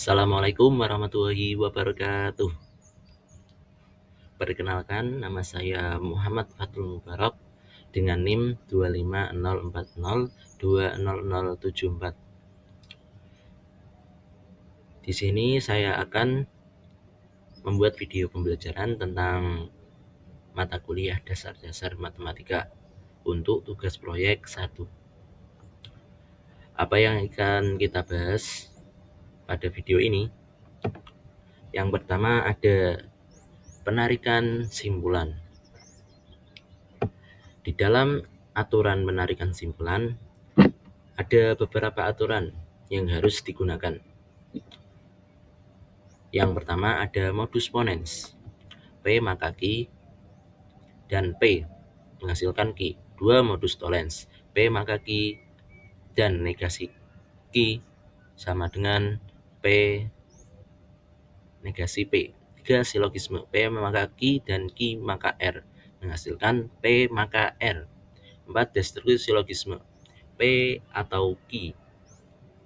Assalamualaikum warahmatullahi wabarakatuh. Perkenalkan, nama saya Muhammad Fathul Mubarak dengan NIM 25040200074. Di sini saya akan membuat video pembelajaran tentang mata kuliah dasar-dasar matematika untuk tugas proyek 1. Apa yang akan kita bahas pada video ini? Yang pertama ada penarikan simpulan. Di dalam aturan penarikan simpulan, ada beberapa aturan yang harus digunakan. Yang pertama ada modus ponens. P maka Q dan P menghasilkan Q. Dua modus tolens. P maka Q dan negasi Q sama dengan P negasi P. 3 silogisme. P maka Q dan Q maka R menghasilkan P maka R. 4 destruktif silogisme. P atau Q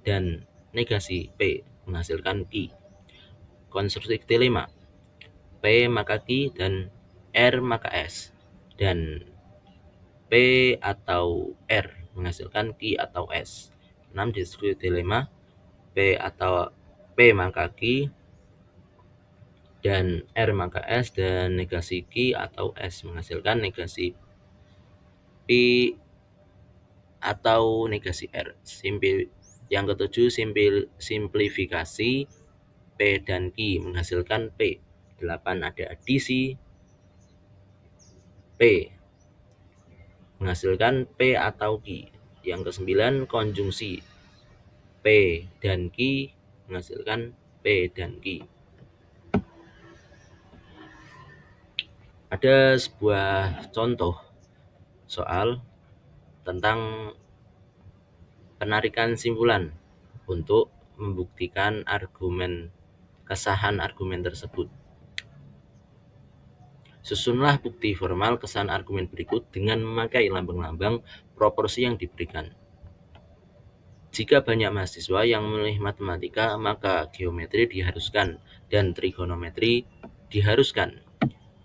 dan negasi P menghasilkan Q. Konstruksi kelima, P maka Q dan R maka S, dan P atau R menghasilkan Q atau S. 6 destruktif dilema, P atau P maka Q dan R maka S, dan negasi Q atau S menghasilkan negasi P atau negasi R. Yang ketujuh, simplifikasi P dan Q menghasilkan P. 8 ada adisi P menghasilkan P atau Q. Yang ke-9 konjungsi P dan Q menghasilkan P dan Q. Ada sebuah contoh soal tentang penarikan simpulan untuk membuktikan kesahan argumen tersebut. Susunlah bukti formal kesahan argumen berikut dengan memakai lambang-lambang proporsi yang diberikan. Jika banyak mahasiswa yang memilih matematika, maka geometri diharuskan dan trigonometri diharuskan.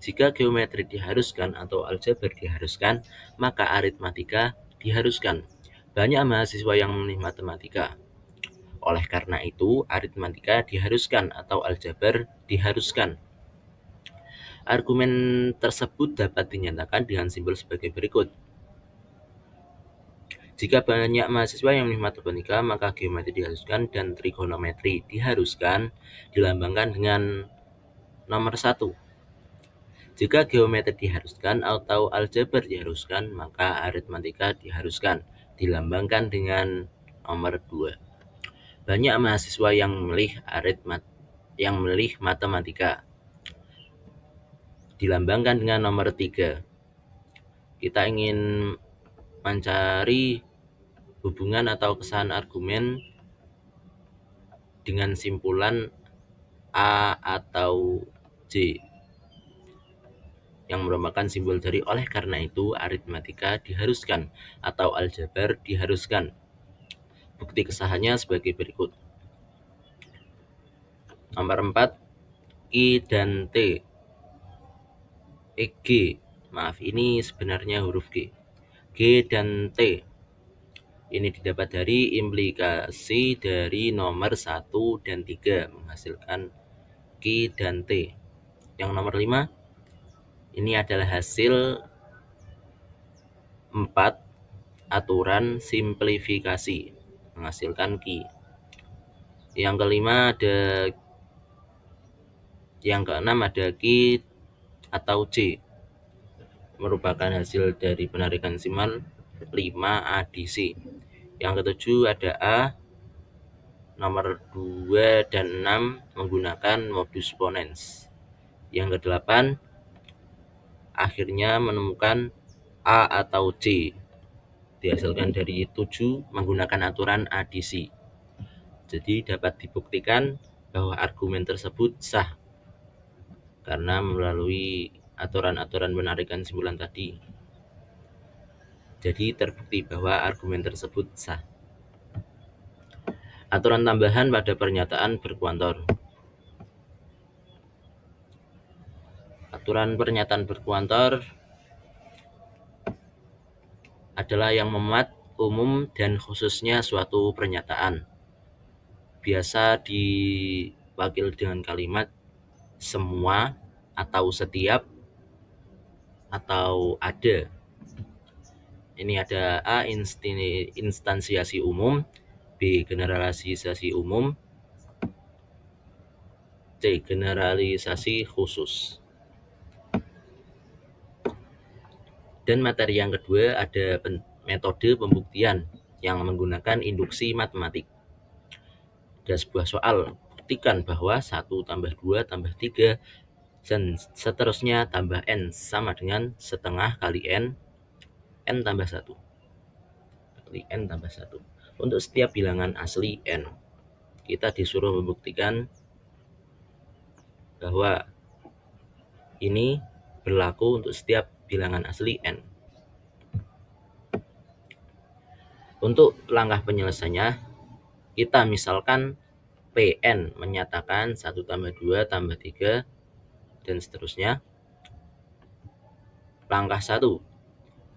Jika geometri diharuskan atau aljabar diharuskan, maka aritmatika diharuskan. Banyak mahasiswa yang memilih matematika. Oleh karena itu, aritmatika diharuskan atau aljabar diharuskan. Argumen tersebut dapat dinyatakan dengan simbol sebagai berikut. Jika banyak mahasiswa yang memilih matematika, maka geometri diharuskan dan trigonometri diharuskan, dilambangkan dengan nomor 1. Jika geometri diharuskan atau aljabar diharuskan, maka aritmatika diharuskan, dilambangkan dengan nomor 2. Banyak mahasiswa yang memilih matematika, dilambangkan dengan nomor 3. Kita ingin mencari hubungan atau kesahan argumen dengan simpulan A atau J yang merupakan simbol dari oleh karena itu aritmatika diharuskan atau aljabar diharuskan. Bukti kesahannya sebagai berikut. Nomor 4, I dan T. G. Maaf, ini sebenarnya huruf G. G dan T. Ini didapat dari implikasi dari nomor 1 dan 3 menghasilkan Q dan T. Yang nomor 5, ini adalah hasil 4 aturan simplifikasi menghasilkan Q. Yang keenam ada Q atau J, merupakan hasil dari penarikan simpulan 5 adisi. Yang ketujuh ada A, nomor 2 dan 6 menggunakan modus ponens. Yang ke-8 akhirnya menemukan A atau J, dihasilkan dari 7 menggunakan aturan adisi. Jadi dapat dibuktikan bahwa argumen tersebut sah karena melalui aturan-aturan penarikan simpulan tadi. Jadi terbukti bahwa argumen tersebut sah. Aturan tambahan pada pernyataan berkuantor. Aturan pernyataan berkuantor adalah yang memuat umum dan khususnya suatu pernyataan. Biasa diwakil dengan kalimat semua atau setiap atau ada. Ini ada A. Instansiasi umum, B. Generalisasi umum, C. Generalisasi khusus. Dan materi yang kedua ada metode pembuktian yang menggunakan induksi matematik. Ada sebuah soal, buktikan bahwa 1 tambah 2 tambah 3 dan seterusnya tambah N sama dengan setengah kali N tambah 1. Kali N tambah 1. Untuk setiap bilangan asli N, kita disuruh membuktikan bahwa ini berlaku untuk setiap bilangan asli N. Untuk langkah penyelesaiannya, kita misalkan PN menyatakan 1 tambah 2 tambah 3 dan seterusnya. Langkah 1,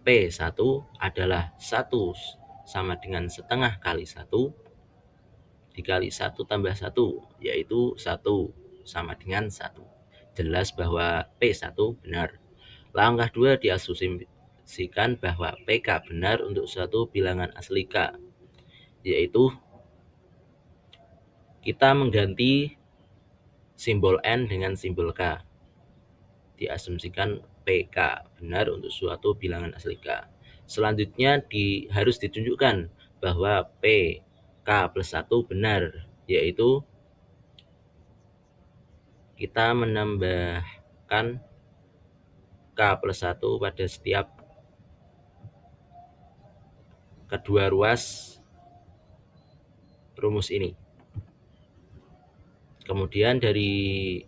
P1 adalah 1 sama dengan setengah kali 1 dikali 1 tambah 1, yaitu 1 sama dengan 1. Jelas bahwa P1 benar. Langkah 2 diasumsikan bahwa PK benar untuk suatu bilangan asli K, yaitu kita mengganti simbol N dengan simbol K. Diasumsikan PK benar untuk suatu bilangan asli K. Selanjutnya harus ditunjukkan bahwa PK plus 1 benar, yaitu kita menambahkan K plus 1 pada setiap kedua ruas rumus ini. Kemudian dari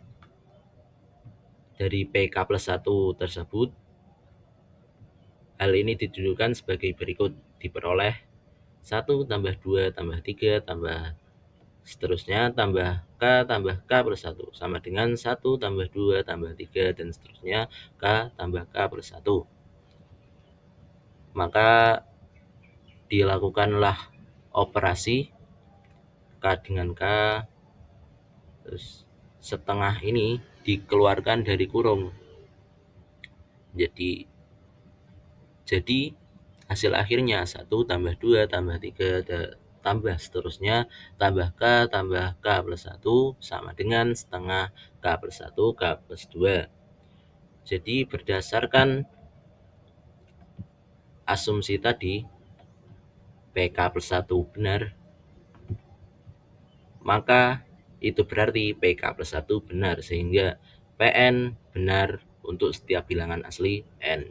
PK plus 1 tersebut, hal ini ditunjukkan sebagai berikut. Diperoleh 1 tambah 2 tambah 3 tambah seterusnya tambah K plus 1 sama dengan 1 tambah 2 tambah 3 dan seterusnya K tambah K plus 1. Maka dilakukanlah operasi K dengan K, terus setengah ini dikeluarkan dari kurung. Jadi hasil akhirnya 1 tambah 2 tambah 3 tambah seterusnya tambah K plus 1 sama dengan setengah K plus 1 K plus 2. Jadi berdasarkan asumsi tadi, PK plus 1 benar, maka itu berarti PK plus 1 benar, sehingga PN benar untuk setiap bilangan asli N.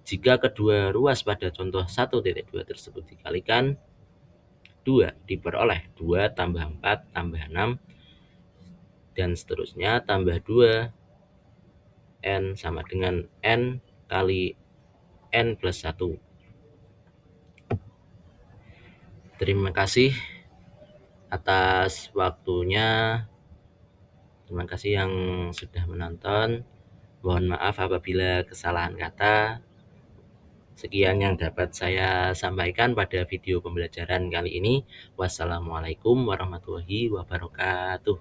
Jika kedua ruas pada contoh 1.2 tersebut dikalikan 2, diperoleh 2 tambah 4 tambah 6 dan seterusnya tambah 2 N sama dengan N kali N plus 1. Terima kasih atas waktunya. Terima kasih yang sudah menonton. Mohon maaf apabila kesalahan kata. Sekian yang dapat saya sampaikan pada video pembelajaran kali ini. Wassalamualaikum warahmatullahi wabarakatuh.